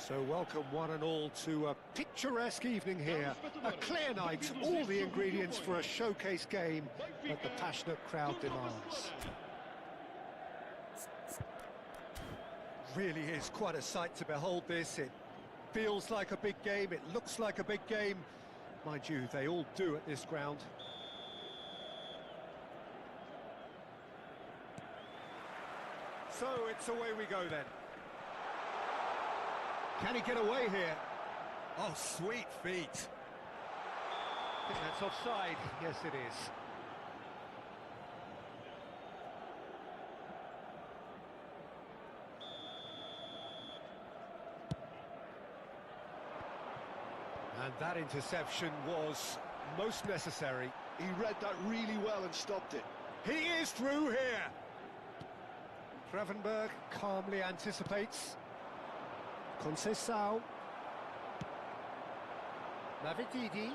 So welcome one and all to a picturesque evening here. A clear night, all the ingredients for a showcase game that the passionate crowd demands. Really is quite a sight to behold this. It feels like a big game, it looks like a big game. Mind you, they all do at this ground. So it's away we go then. Can he get away here? Oh, sweet feet. I think that's offside. Yes, it is. And that interception was most necessary. He read that really well and stopped it. He is through here. Gravenberg calmly anticipates. Conceição. Mavididi.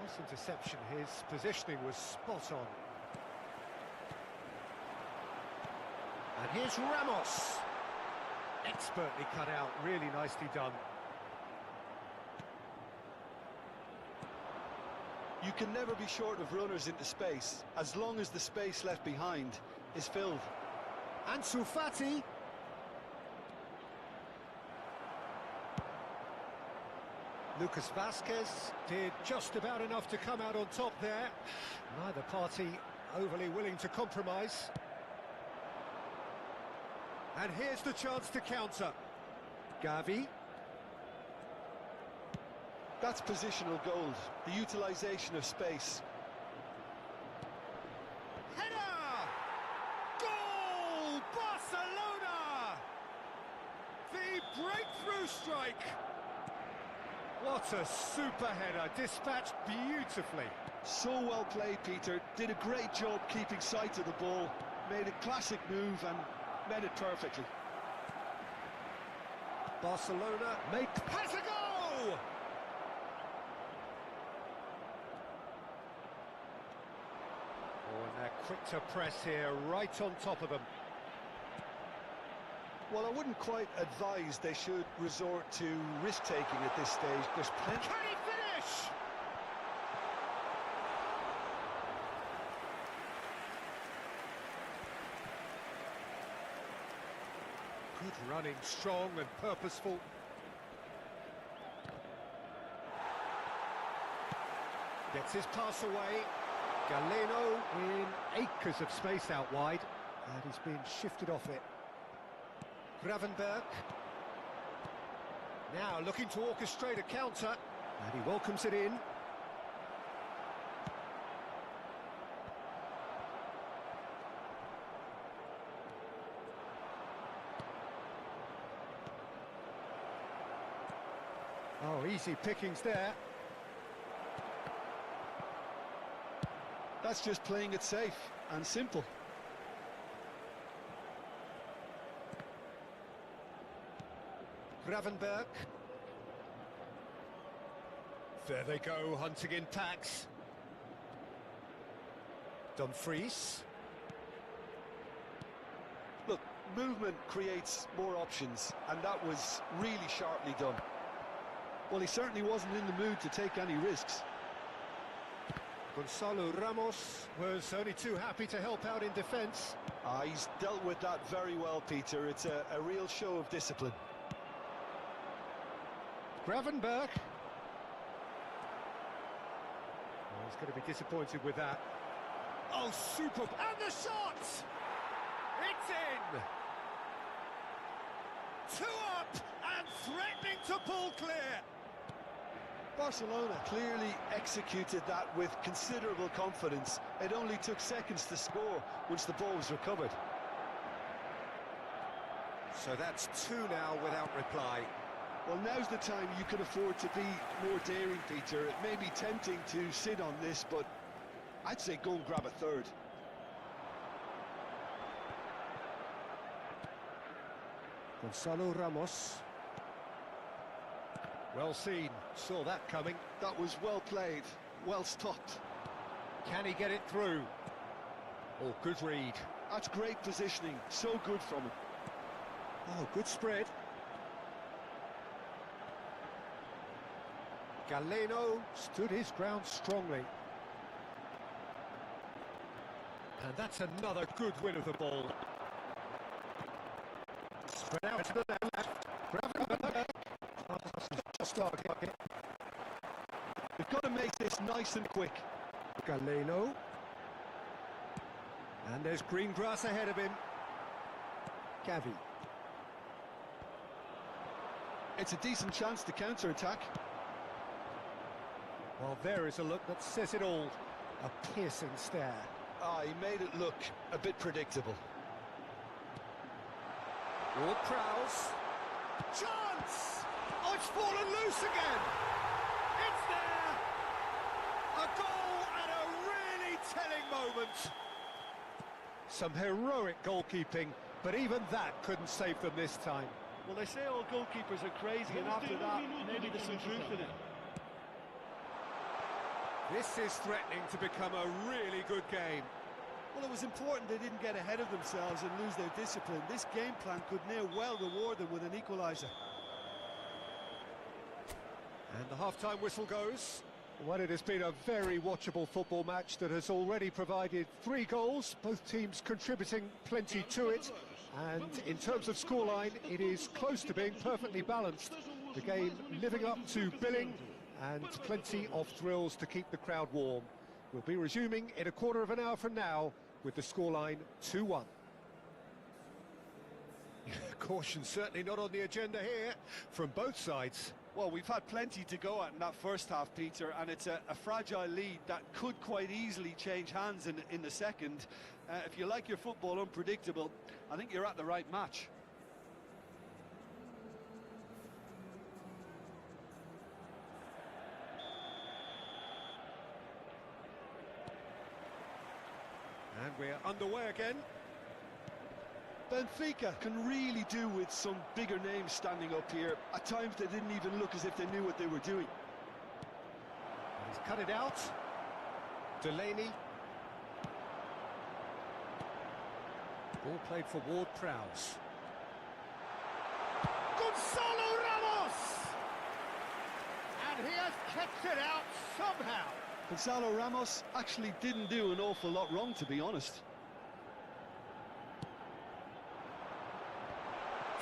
Nice interception. His positioning was spot on. And here's Ramos. Expertly cut out, really nicely done. You can never be short of runners into space, as long as the space left behind is filled. Ansu Fati. Lucas Vazquez did just about enough to come out on top there. Neither party overly willing to compromise. And here's the chance to counter. Gavi. That's positional gold, the utilisation of space. Header! Goal! Barcelona! The breakthrough strike! What a super header, dispatched beautifully. So well played, Peter. Did a great job keeping sight of the ball. Made a classic move and met it perfectly. Barcelona has a goal! Oh, and they're quick to press here, right on top of them. Well, I wouldn't quite advise they should resort to risk-taking at this stage. There's plenty... Can he finish? Good running, strong and purposeful. Gets his pass away. Galeno in acres of space out wide, and he's been shifted off it. Gravenberg. Now looking to orchestrate a counter, and he welcomes it in. Oh, easy pickings there. That's just playing it safe and simple. Gravenberg. There they go, hunting in packs. Dumfries. Look, movement creates more options, and that was really sharply done. Well, he certainly wasn't in the mood to take any risks. Gonzalo Ramos was only too happy to help out in defence. He's dealt with that very well, Peter. It's a real show of discipline. Gravenberg. Oh, he's going to be disappointed with that. Oh, superb! And the shot! It's in! 2 up and threatening to pull clear. Barcelona clearly executed that with considerable confidence. It only took seconds to score once the ball was recovered. So that's 2 now without reply. Well, now's the time you can afford to be more daring, Peter. It may be tempting to sit on this, but I'd say go and grab a third. Gonzalo Ramos. Well seen, saw that coming. That was well played, well stopped. Can he get it through? Oh, good read. That's great positioning, so good from him. Oh, good spread. Galeno stood his ground strongly. And that's another good win of the ball. Spread out to the left. They've got to make this nice and quick. Galeno. And there's green grass ahead of him. Gavi. It's a decent chance to counter-attack. Well, there is a look that says it all. A piercing stare. Ah, he made it look a bit predictable. Ward-Prowse. Chance! Oh, it's fallen loose again! It's there! A goal at a really telling moment. Some heroic goalkeeping, but even that couldn't save them this time. Well, they say all goalkeepers are crazy, and after that, maybe there's some truth in it. This is threatening to become a really good game. Well, it was important they didn't get ahead of themselves and lose their discipline. This game plan could near well reward them with an equaliser. And the half-time whistle goes. Well, it has been a very watchable football match that has already provided 3 goals, both teams contributing plenty to it. And in terms of scoreline, it is close to being perfectly balanced. The game living up to billing, and plenty of thrills to keep the crowd warm. We'll be resuming in a quarter of an hour from now with the scoreline 2-1. Caution certainly not on the agenda here from both sides. Well, we've had plenty to go at in that first half, Peter, and it's a fragile lead that could quite easily change hands in the second. If you like your football unpredictable, I think you're at the right match. And we're underway again. Benfica can really do with some bigger names standing up here. At times they didn't even look as if they knew what they were doing. And he's cut it out. Delaney. Ball played for Ward-Prowse. Gonzalo Ramos! And he has kept it out somehow. Gonzalo Ramos actually didn't do an awful lot wrong, to be honest.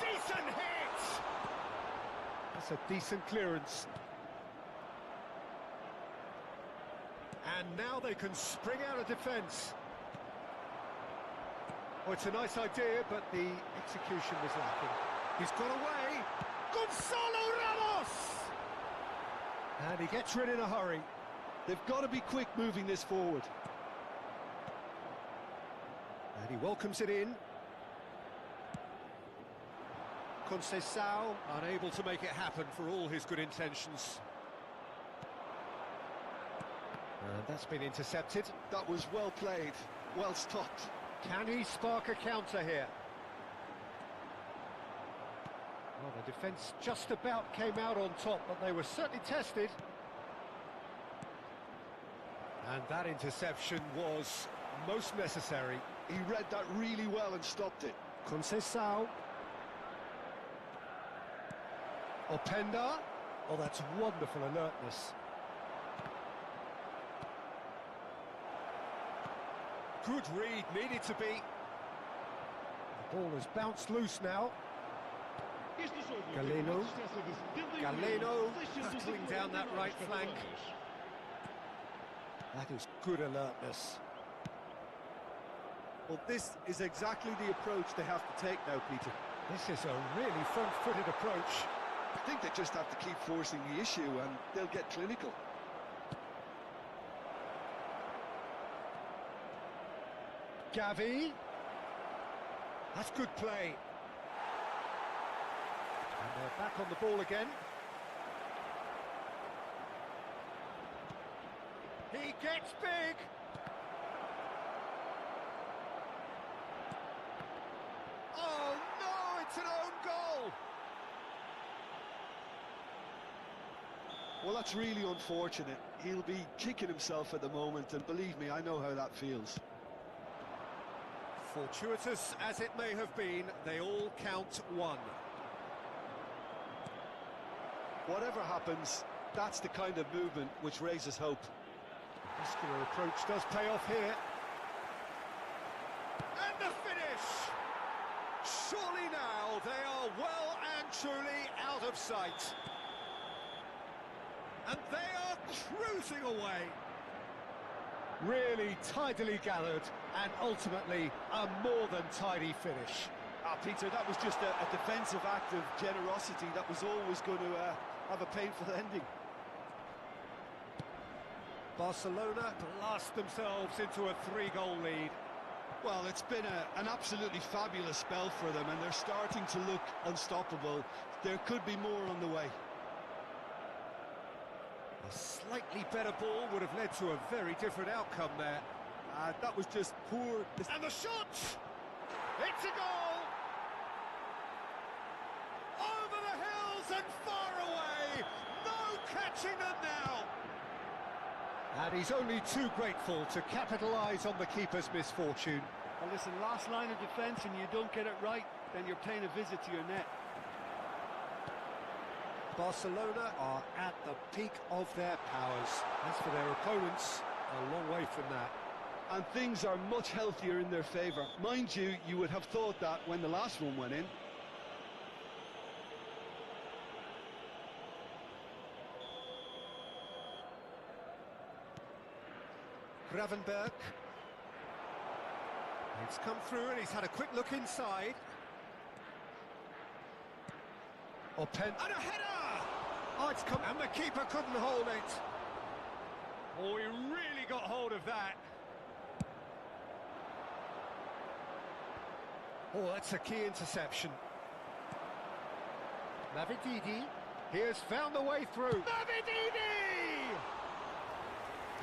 Decent hit! That's a decent clearance. And now they can spring out of defence. Oh, it's a nice idea, but the execution was lacking. He's got away. Gonzalo Ramos! And he gets rid in a hurry. They've got to be quick moving this forward. And he welcomes it in. Conceição unable to make it happen for all his good intentions. And that's been intercepted. That was well played, well stopped. Can he spark a counter here? Well, the defence just about came out on top, but they were certainly tested. And that interception was most necessary. He read that really well and stopped it. Conceição. Openda. Oh, that's wonderful alertness. Good read, needed to be. The ball has bounced loose now. Galeno. Galeno battling down that right flank. That is good alertness. Well, this is exactly the approach they have to take now, Peter. This is a really front-footed approach. I think they just have to keep forcing the issue and they'll get clinical. Gavi. That's good play. And they're back on the ball again. He gets big. Oh no, it's an own goal. Well, that's really unfortunate. He'll be kicking himself at the moment, and believe me, I know how that feels. Fortuitous as it may have been, they all count one. Whatever happens, That's the kind of movement which raises hope. Muscular approach does pay off here. And the finish! Surely now they are well and truly out of sight. And they are cruising away. Really tidily gathered, and ultimately a more than tidy finish. Peter, that was just a defensive act of generosity that was always going to have a painful ending. Barcelona blast themselves into a 3-goal lead. Well, it's been an absolutely fabulous spell for them, and they're starting to look unstoppable. There could be more on the way. A slightly better ball would have led to a very different outcome there. That was just poor... And the shot! It's a goal! Over the hills and far away! No catching them now! And he's only too grateful to capitalise on the keeper's misfortune. Well, listen, last line of defence and you don't get it right, then you're paying a visit to your net. Barcelona are at the peak of their powers. As for their opponents, a long way from that. And things are much healthier in their favour. Mind you, you would have thought that when the last one went in. Gravenberg. It's come through and he's had a quick look inside. And a header! Oh, it's come, and the keeper couldn't hold it. Oh, he really got hold of that. Oh, that's a key interception. Mavididi, he has found the way through. Mavididi!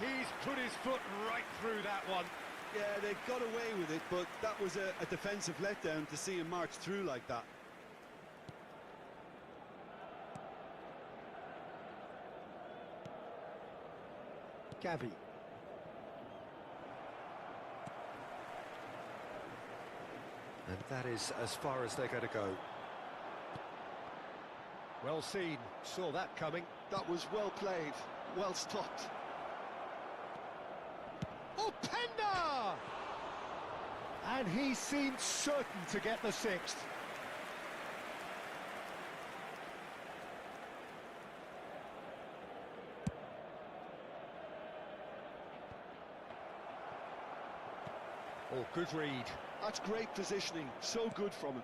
He's put his foot right through that one. Yeah, they got away with it, but that was a defensive letdown to see him march through like that. Gavi. And that is as far as they're going to go. Well seen, saw that coming. That was well played, well stopped. Openda! And he seemed certain to get the sixth. Oh, good read. That's great positioning, so good from him.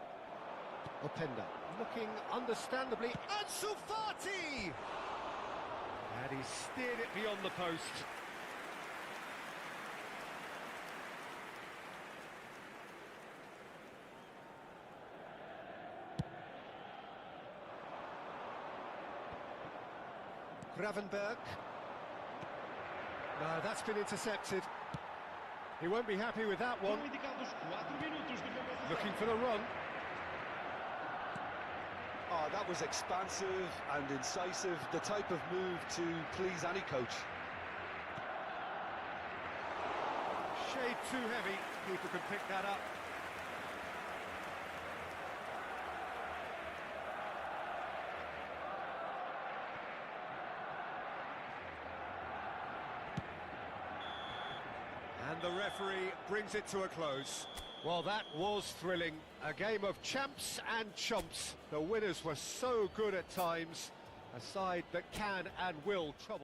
Openda looking understandably. Ansu Fati! And he steered it beyond the post. Gravenberg. No, that's been intercepted. He won't be happy with that one. Looking for the run. Oh, that was expansive and incisive, the type of move to please any coach. Shade too heavy, keeper could pick that up. And the referee brings it to a close. Well, that was thrilling. A game of champs and chumps. The winners were so good at times. A side that can and will trouble.